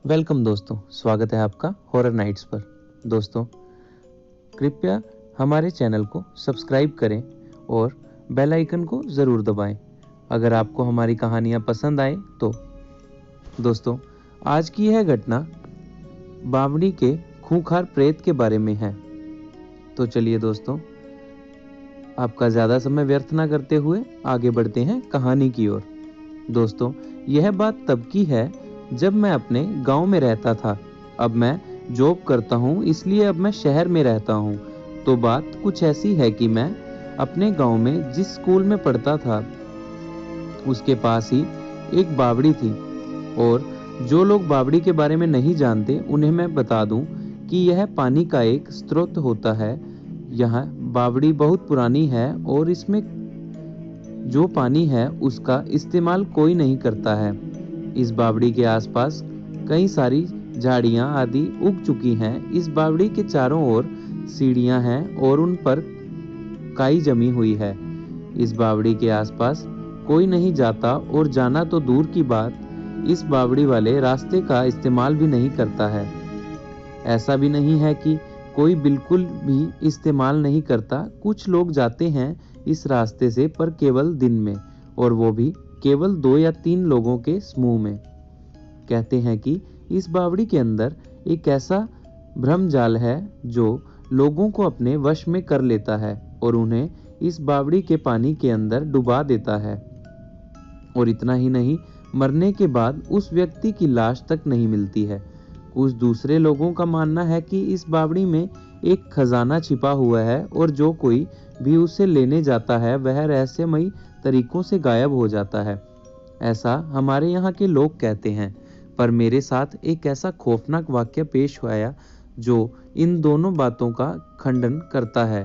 Welcome दोस्तों, स्वागत है आपका हॉरर नाइट्स पर। दोस्तों, कृपया हमारे चैनल को सब्सक्राइब करें और बेल आइकन को ज़रूर दबाएं अगर आपको हमारी कहानियाँ पसंद आए तो। दोस्तों, आज की यह घटना बावड़ी के खूंखार प्रेत के बारे में है। तो चलिए दोस्तों, आपका ज़्यादा समय व्यर्थ ना करते हुए आगे बढ़ते हैं कहानी की ओर। दोस्तों, यह बात तब की है जब मैं अपने गांव में रहता था। अब मैं जॉब करता हूं, इसलिए अब मैं शहर में रहता हूं। तो बात कुछ ऐसी है कि मैं अपने गांव में जिस स्कूल में पढ़ता था उसके पास ही एक बावड़ी थी। और जो लोग बावड़ी के बारे में नहीं जानते उन्हें मैं बता दूं कि यह पानी का एक स्रोत होता है। यह बावड़ी बहुत पुरानी है और इसमें जो पानी है उसका इस्तेमाल कोई नहीं करता है। इस बावड़ी के आसपास कई सारी झाड़ियां आदि उग चुकी हैं। इस बावड़ी के चारों ओर सीढ़ियां हैं और उन पर काई जमी हुई है। इस बावड़ी के आसपास कोई नहीं जाता और जाना तो दूर की बात, इस बावड़ी वाले रास्ते का इस्तेमाल भी नहीं करता है। ऐसा भी नहीं है कि कोई बिल्कुल भी इस्तेमाल नहीं करता। कुछ लोग जाते हैं इस रास्ते से, पर केवल दिन में, और वो भी केवल 2 या 3 लोगों के समूह में। कहते हैं कि इस बावड़ी के अंदर एक ऐसा भ्रम जाल है जो लोगों को अपने वश में कर लेता है और उन्हें इस बावड़ी के पानी के अंदर डुबा देता है। और इतना ही नहीं, मरने के बाद उस व्यक्ति की लाश तक नहीं मिलती है। कुछ दूसरे लोगों का मानना है कि इस बावड़ी में एक खजाना छिपा हुआ है और जो कोई भी उसे लेने जाता है वह रहस्यमयी तरीकों से गायब हो जाता है। ऐसा हमारे यहाँ के लोग कहते हैं। पर मेरे साथ एक ऐसा खौफनाक वाक्य पेश आया जो इन दोनों बातों का खंडन करता है।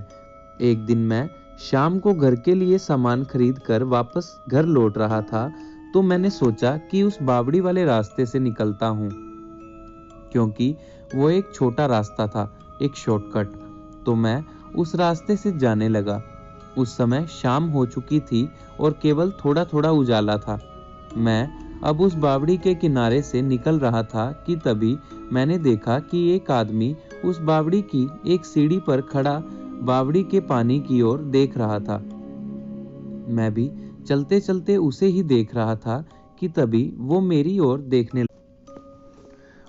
एक दिन मैं शाम को घर के लिए सामान खरीद कर वापस घर लौट रहा था, तो मैंने सोचा कि उस बावड़ी वाले रास्ते से निकलता हूँ, क्योंकि वो एक छोटा रास्ता था, एक शॉर्टकट। तो मैं उस रास्ते से जाने लगा। उस समय शाम हो चुकी थी और केवल थोड़ा थोड़ा उजाला था। मैं अब उस बावड़ी के किनारे से निकल रहा था कि तभी मैंने देखा कि एक आदमी उस बावड़ी की एक सीढ़ी पर खड़ा बावड़ी के पानी की ओर देख रहा था। मैं भी चलते चलते उसे ही देख रहा था कि तभी वो मेरी ओर देखने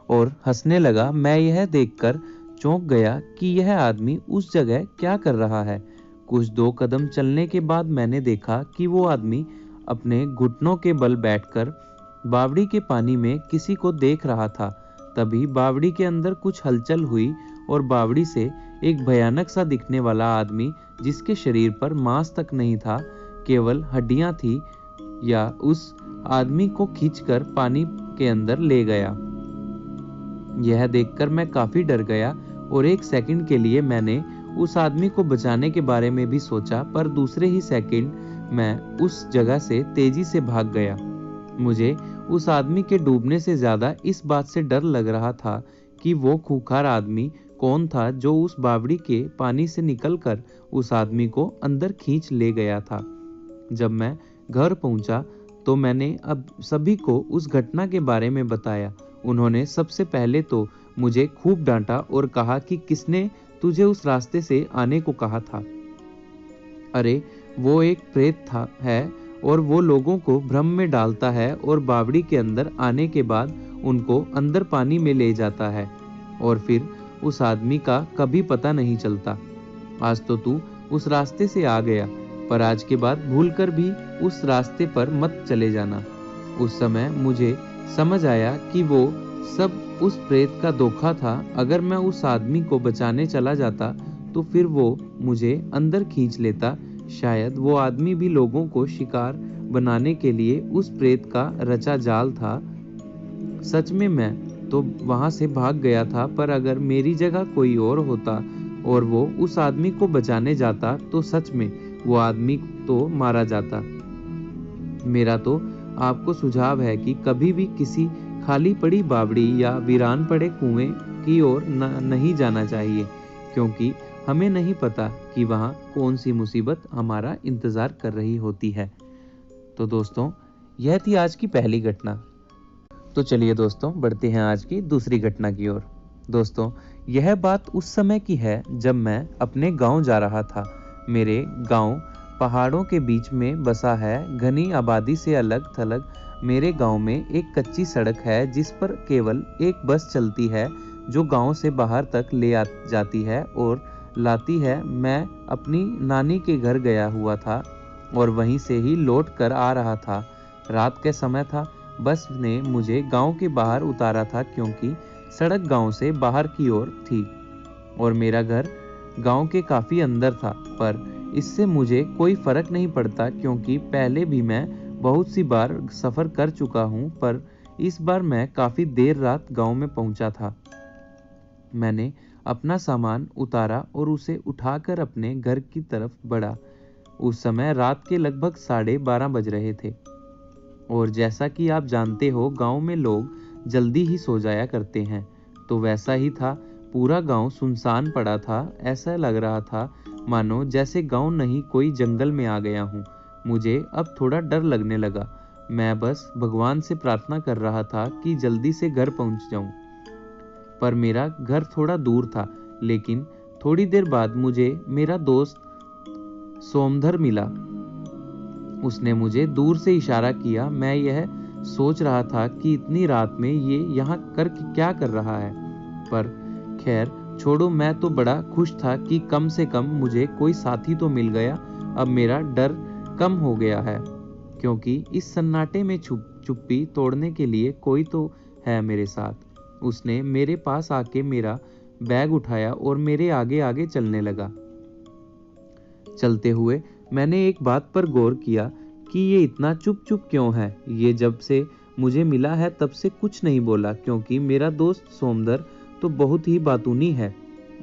और हंसने लगा। मैं यह देखकर चौंक गया कि यह आदमी उस जगह क्या कर रहा है। कुछ 2 कदम चलने के बाद मैंने देखा कि वो आदमी अपने घुटनों के बल बैठकर बावड़ी के पानी में किसी को देख रहा था। तभी बावड़ी के अंदर कुछ हलचल हुई और बावड़ी से एक भयानक सा दिखने वाला आदमी, जिसके शरीर पर मांस तक नहीं था, केवल हड्डियां थी, या उस आदमी को खींचकर पानी के अंदर ले गया। यह देखकर मैं काफी डर गया और एक सेकंड के लिए मैंने उस आदमी को बचाने के बारे में भी सोचा, पर दूसरे ही सेकंड मैं उस जगह से तेजी से भाग गया। मुझे उस आदमी के डूबने से ज्यादा इस बात से डर लग रहा था कि वो खूंखार आदमी कौन था जो उस बावड़ी के पानी से निकलकर उस आदमी को अंदर खींच ले गया था। जब मैं घर पहुंचा तो मैंने अब सभी को उस घटना के बारे में बताया। उन्होंने सबसे पहले तो मुझे खूब डांटा और कहा कि किसने तुझे उस रास्ते से आने को कहा था। अरे, वो एक प्रेत है और वो लोगों को भ्रम में डालता है और बावड़ी के अंदर आने के बाद उनको अंदर पानी में ले जाता है और फिर उस आदमी का कभी पता नहीं चलता। आज तो तू उस रास्ते से आ गया, पर आज के बाद भूलकर भी उस रास्ते पर मत चले जाना। उस समय मुझे समझ आया कि वो सब उस प्रेत का धोखा था। अगर मैं उस आदमी को बचाने चला जाता तो फिर वो मुझे अंदर खींच लेता। शायद वो आदमी भी लोगों को शिकार बनाने के लिए उस प्रेत का रचा जाल था। सच में मैं तो वहां से भाग गया था, पर अगर मेरी जगह कोई और होता और वो उस आदमी को बचाने जाता तो सच में वो आदमी तो मारा जाता। मेरा तो आपको सुझाव है कि कभी भी किसी खाली पड़ी बावड़ी या वीरान पड़े कुएं की ओर नहीं जाना चाहिए, क्योंकि हमें नहीं पता कि वहां कौन सी मुसीबत हमारा इंतजार कर रही होती है। तो दोस्तों, यह थी आज की पहली घटना। तो चलिए दोस्तों, बढ़ते हैं आज की दूसरी घटना की ओर। दोस्तों, यह बात उस समय की है जब मैं अपने गांव जा रहा था। मेरे गांव पहाड़ों के बीच में बसा है। घनी आबादी से अलग थलग मेरे गांव में एक कच्ची सड़क है जिस पर केवल एक बस चलती है जो गांव से बाहर तक जाती है और लाती है। मैं अपनी नानी के घर गया हुआ था और वहीं से ही लौट कर आ रहा था। रात का समय था। बस ने मुझे गांव के बाहर उतारा था क्योंकि सड़क गांव से बाहर की ओर थी और मेरा घर गांव के काफी अंदर था। पर इससे मुझे कोई फर्क नहीं पड़ता क्योंकि पहले भी मैं बहुत सी बार सफर कर चुका हूं, पर इस बार मैं काफी देर रात गांव में पहुंचा था। मैंने अपना सामान उतारा और उसे उठाकर अपने घर की तरफ बढ़ा। उस समय रात के लगभग 12:30 बज रहे थे और जैसा कि आप जानते हो, गांव में लोग जल्दी ही सो जाया करते हैं। तो वैसा ही था। पूरा गांव सुनसान पड़ा था। ऐसा लग रहा था मानो जैसे गांव नहीं कोई जंगल में आ गया हूं। मुझे अब थोड़ा डर लगने लगा। मैं बस भगवान से प्रार्थना कर रहा था कि जल्दी से घर पहुंच जाऊं। पर मेरा घर थोड़ा दूर था। लेकिन थोड़ी देर बाद मुझे मेरा दोस्त सोमधर मिला। उसने मुझे दूर से इशारा किया। मैं यह सोच रहा था कि इतनी रात में ये यहाँ क्या कर रहा है, पर खैर छोड़ो। मैं तो बड़ा खुश था कि कम से कम मुझे कोई साथी तो मिल गया। अब मेरा डर कम हो गया है क्योंकि इस सन्नाटे में चुप्पी तोड़ने के लिए कोई तो है मेरे साथ। उसने मेरे पास आके मेरा बैग उठाया और मेरे आगे आगे चलने लगा। चलते हुए मैंने एक बात पर गौर किया कि ये इतना चुप चुप क्यों है। ये जब से मुझे मिला है तब से कुछ नहीं बोला क्योंकि मेरा दोस्त सोमदर तो बहुत ही बातूनी है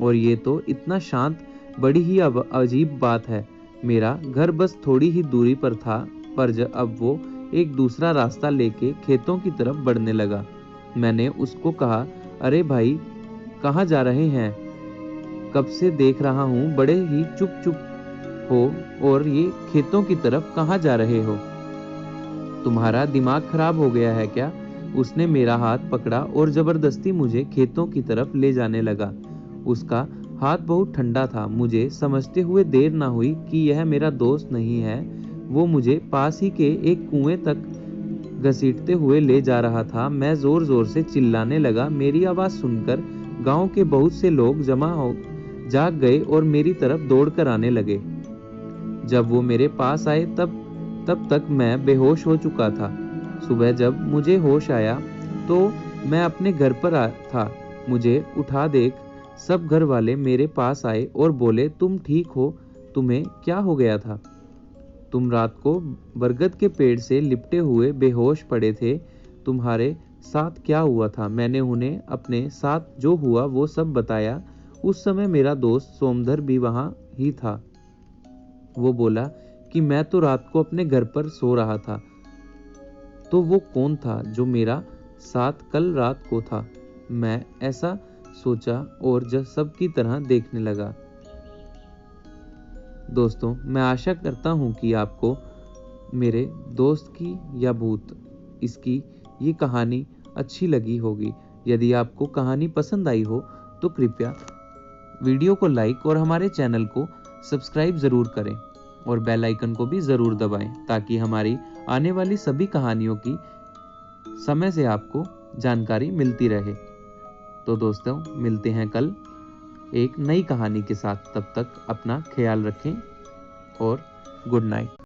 और ये तो इतना शांत। बड़ी ही अजीब बात है। मेरा घर बस थोड़ी ही दूरी पर था, पर अब वो एक दूसरा रास्ता लेके खेतों की तरफ बढ़ने लगा। मैंने उसको कहा, अरे भाई, कहाँ जा रहे हैं? कब से देख रहा हूँ बड़े ही चुप चुप हो और ये खेतों की तरफ कहाँ जा रहे हो? तुम्हारा दिमाग खराब हो गया है क्या? उसने मेरा हाथ पकड़ा और जबरदस्ती मुझे खेतों की तरफ ले जाने लगा। उसका हाथ बहुत ठंडा था। मुझे समझते हुए देर ना हुई कि यह मेरा दोस्त नहीं है। वो मुझे पास ही के एक कुएं तक घसीटते हुए ले जा रहा था। मैं जोर जोर से चिल्लाने लगा। मेरी आवाज सुनकर गांव के बहुत से लोग जाग गए और मेरी तरफ दौड़कर आने लगे। जब वो मेरे पास आए तब तक मैं बेहोश हो चुका था। सुबह जब मुझे होश आया तो मैं अपने घर पर था। मुझे उठा देख सब घर वाले मेरे पास आए और बोले, तुम ठीक हो? तुम्हें क्या हो गया था? तुम रात को बरगद के पेड़ से लिपटे हुए बेहोश पड़े थे। तुम्हारे साथ क्या हुआ था? मैंने उन्हें अपने साथ जो हुआ वो सब बताया। उस समय मेरा दोस्त सोमधर भी वहां ही था। वो बोला कि मैं तो रात को अपने घर पर सो रहा था। तो वो कौन था जो मेरा साथ कल रात को था? मैं ऐसा सोचा और जब सब की तरह देखने लगा। दोस्तों, मैं आशा करता हूं कि आपको मेरे दोस्त की या भूत इसकी ये कहानी अच्छी लगी होगी। यदि आपको कहानी पसंद आई हो तो कृपया वीडियो को लाइक और हमारे चैनल को सब्सक्राइब जरूर करें और बेल आइकन को भी जरूर दबाएं ताकि हमारी आने वाली सभी कहानियों की समय से आपको जानकारी मिलती रहे। तो दोस्तों, मिलते हैं कल एक नई कहानी के साथ। तब तक अपना ख्याल रखें और गुड नाइट।